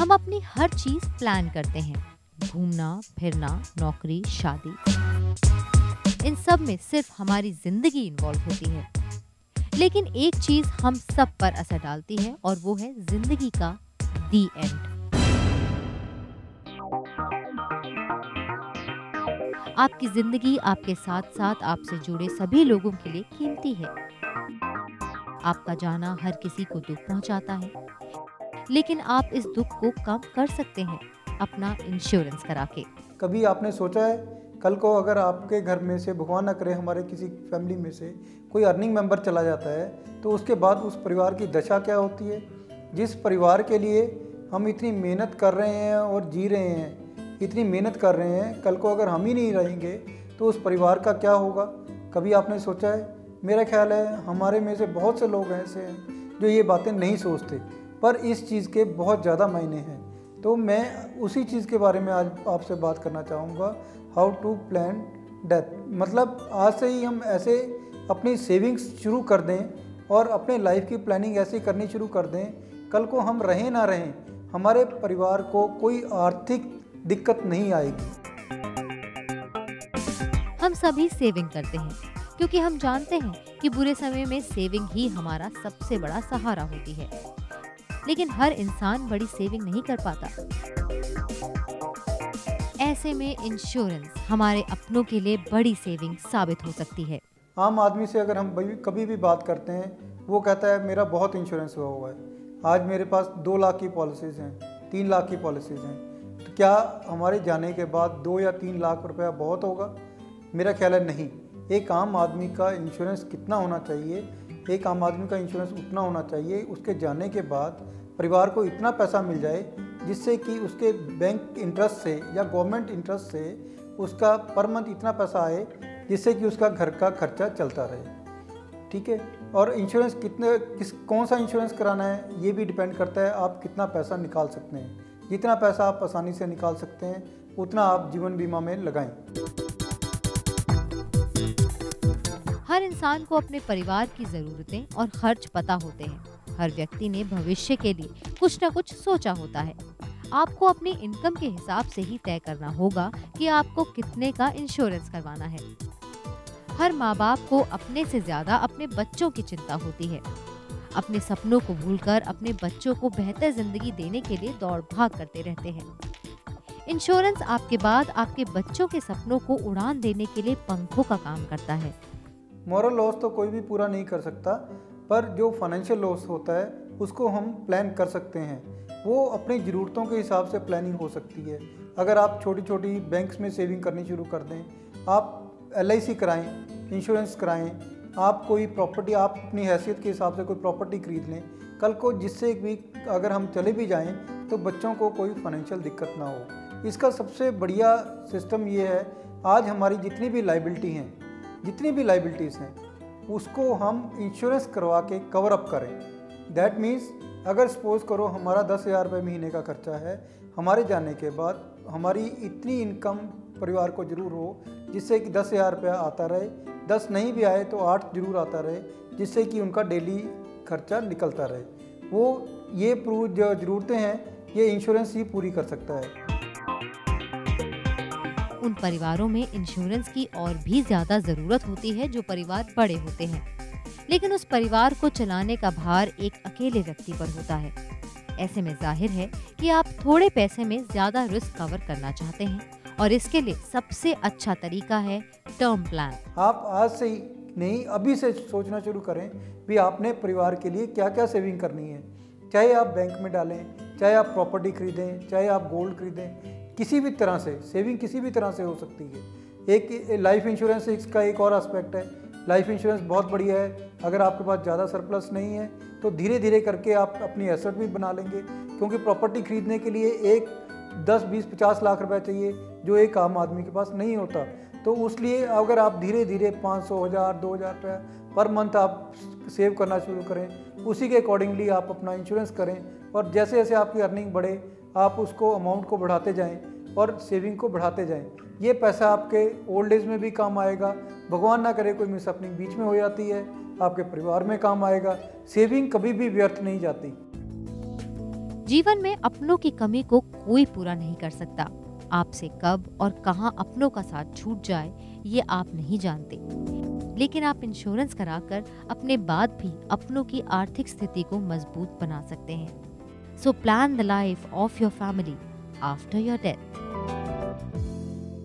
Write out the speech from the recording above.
हम अपनी हर चीज प्लान करते हैं, घूमना फिरना, नौकरी, शादी, इन सब में सिर्फ हमारी जिंदगी इन्वॉल्व होती है। लेकिन एक चीज हम सब पर असर डालती है और वो है जिंदगी का दी एंड। आपकी जिंदगी आपके साथ साथ आपसे जुड़े सभी लोगों के लिए कीमती है। आपका जाना हर किसी को दुख पहुंचाता है, लेकिन आप इस दुख को कम कर सकते हैं अपना इंश्योरेंस करा के। कभी आपने सोचा है कल को अगर आपके घर में से, भगवान ना करे, हमारे किसी फैमिली में से कोई अर्निंग मेंबर चला जाता है तो उसके बाद उस परिवार की दशा क्या होती है? जिस परिवार के लिए हम इतनी मेहनत कर रहे हैं और जी रहे हैं, इतनी मेहनत कर रहे हैं, कल को अगर हम ही नहीं रहेंगे तो उस परिवार का क्या होगा? कभी आपने सोचा है? मेरा ख्याल है हमारे में से बहुत से लोग ऐसे हैं जो ये बातें नहीं सोचते, पर इस चीज़ के बहुत ज़्यादा मायने हैं। तो मैं उसी चीज़ के बारे में आज आपसे बात करना चाहूँगा, हाउ टू प्लान डेथ। मतलब आज से ही हम ऐसे अपनी सेविंग्स शुरू कर दें और अपने लाइफ की प्लानिंग ऐसी करनी शुरू कर दें, कल को हम रहें ना रहें, हमारे परिवार को कोई आर्थिक दिक्कत नहीं आएगी। हम सभी सेविंग करते हैं क्योंकि हम जानते हैं कि बुरे समय में सेविंग ही हमारा सबसे बड़ा सहारा होती है। लेकिन हर इंसान बड़ी सेविंग नहीं कर पाता। ऐसे में इंश्योरेंस हमारे अपनों के लिए बड़ी सेविंग साबित हो सकती है। आम आदमी से अगर हम कभी भी बात करते हैं, वो कहता है मेरा बहुत इंश्योरेंस हुआ है, आज मेरे पास 2 लाख की पॉलिसीज़ हैं, 3 लाख की पॉलिसीज़ हैं। तो क्या हमारे जाने के बाद 2 या 3 लाख रुपया बहुत होगा? मेरा ख्याल है नहीं। एक आम आदमी का इंश्योरेंस कितना होना चाहिए? एक आम आदमी का इंश्योरेंस उतना होना चाहिए उसके जाने के बाद परिवार को इतना पैसा मिल जाए जिससे कि उसके बैंक इंटरेस्ट से या गवर्नमेंट इंटरेस्ट से उसका पर मंथ इतना पैसा आए जिससे कि उसका घर का खर्चा चलता रहे। ठीक है। और इंश्योरेंस कौन सा इंश्योरेंस कराना है ये भी डिपेंड करता है आप कितना पैसा निकाल सकते हैं। जितना पैसा आप आसानी से निकाल सकते हैं उतना आप जीवन बीमा में लगाएं। हर इंसान को अपने परिवार की जरूरतें और खर्च पता होते हैं। हर व्यक्ति ने भविष्य के लिए कुछ न कुछ सोचा होता है। आपको अपनी इनकम के हिसाब से ही तय करना होगा कि आपको कितने का इंश्योरेंस करवाना है। हर माँ बाप को अपने से ज्यादा अपने बच्चों की चिंता होती है। अपने सपनों को भूलकर अपने बच्चों को बेहतर जिंदगी देने के लिए दौड़ भाग करते रहते हैं। इंश्योरेंस आपके बाद आपके बच्चों के सपनों को उड़ान देने के लिए पंखों का काम करता है। मॉरल लॉस तो कोई भी पूरा नहीं कर सकता, पर जो फाइनेंशियल लॉस होता है उसको हम प्लान कर सकते हैं। वो अपनी ज़रूरतों के हिसाब से प्लानिंग हो सकती है। अगर आप छोटी छोटी बैंक्स में सेविंग करनी शुरू कर दें, आप LIC कराएं, इंश्योरेंस कराएं, आप कोई प्रॉपर्टी, आप अपनी हैसियत के हिसाब से कोई प्रॉपर्टी खरीद लें, कल को जिससे भी अगर हम चले भी जाएं तो बच्चों को कोई फाइनेंशियल दिक्कत ना हो। इसका सबसे बढ़िया सिस्टम ये है, आज हमारी जितनी भी लाइबिलिटीज़ हैं उसको हम इंश्योरेंस करवा के कवर अप करें। दैट मीन्स अगर सपोज़ करो हमारा 10,000 रुपये महीने का खर्चा है, हमारे जाने के बाद हमारी इतनी इनकम परिवार को ज़रूर हो जिससे कि 10,000 रुपया आता रहे, 10 नहीं भी आए तो 8 जरूर आता रहे, जिससे कि उनका डेली खर्चा निकलता रहे। वो ये जो ज़रूरतें हैं ये इंश्योरेंस ही पूरी कर सकता है। उन परिवारों में इंश्योरेंस की और भी ज्यादा जरूरत होती है जो परिवार बड़े होते हैं, लेकिन उस परिवार को चलाने का भार एक अकेले व्यक्ति पर होता है। ऐसे में जाहिर है कि आप थोड़े पैसे में ज्यादा रिस्क कवर करना चाहते हैं और इसके लिए सबसे अच्छा तरीका है टर्म प्लान। आप आज से ही नहीं, अभी से सोचना शुरू करें भी आपने परिवार के लिए क्या क्या सेविंग करनी है। चाहे आप बैंक में डालें, चाहे आप प्रॉपर्टी खरीदें, चाहे आप गोल्ड खरीदें, किसी भी तरह से सेविंग किसी भी तरह से हो सकती है। एक लाइफ इंश्योरेंस इसका एक और एस्पेक्ट है। लाइफ इंश्योरेंस बहुत बढ़िया है। अगर आपके पास ज़्यादा सरप्लस नहीं है तो धीरे धीरे करके आप अपनी एसेट भी बना लेंगे, क्योंकि प्रॉपर्टी खरीदने के लिए एक 10, 20, 50 लाख रुपए चाहिए जो एक आम आदमी के पास नहीं होता। तो उसलिए अगर आप धीरे धीरे 500, 1000, 2000 रुपया पर मंथ आप सेव करना शुरू करें, उसी के अकॉर्डिंगली आप अपना इंश्योरेंस करें और जैसे जैसे आपकी अर्निंग बढ़े आप उसको अमाउंट को बढ़ाते जाएं और सेविंग को बढ़ाते जाएं। ये पैसा आपके ओल्ड एज में भी काम आएगा। भगवान ना करे कोई मिसहैपनिंग बीच में हो जाती है, आपके परिवार में काम आएगा। सेविंग कभी भी व्यर्थ नहीं जाती। जीवन में अपनों की कमी को कोई पूरा नहीं कर सकता। आपसे कब और कहां अपनों का साथ छूट जाए ये आप नहीं जानते, लेकिन आप इंश्योरेंस कराकर अपने बाद भी अपनों की आर्थिक स्थिति को मजबूत बना सकते हैं। So plan the life of your family after your death.